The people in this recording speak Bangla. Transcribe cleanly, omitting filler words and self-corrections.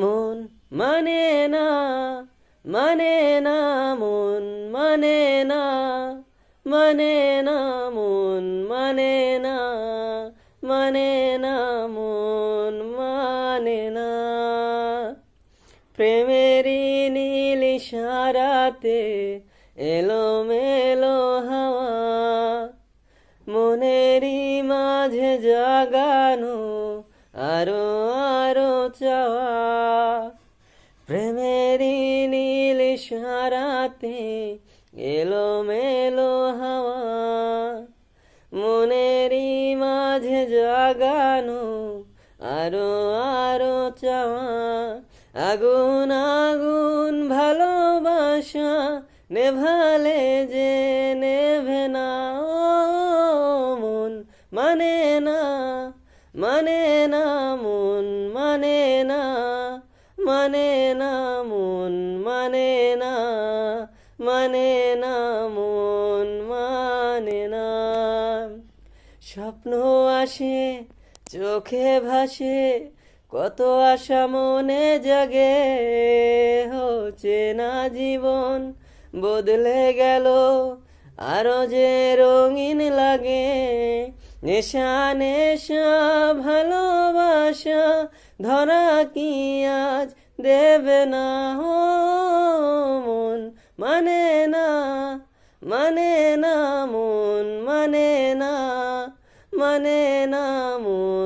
মন মানে না, মানে না, মন মানে না, মানে না, মন মানে না, মানে না, মন মানে না। প্রেমেরই নীল ইশারাতে এলোমেলো হাওয়া, মনেরই মাঝে জাগানো আরো আরো চাওয়া। প্রেমেরই নীল ইশারাতে এলোমেলো হাওয়া, মনেরই মাঝে জাগানো আরো আরো চাওয়া। আগুন আগুন ভালোবাসা নেভালে যে নেভে না। ও মন মানে না, মানে না, মন মানে না, মানে না, মন মানে না, মানে না, মন মানে না। স্বপ্ন আসে চোখে ভাসে, কত আশা মনে জাগে, হচ্ছে না জীবন বদলে গেল আরো যে রঙিন লাগে। নেশা নেশা ভালোবাসা ধরা কি আজ দেবে না। ও মন মানে না, মানে না, মন মানে না, মানে না, মন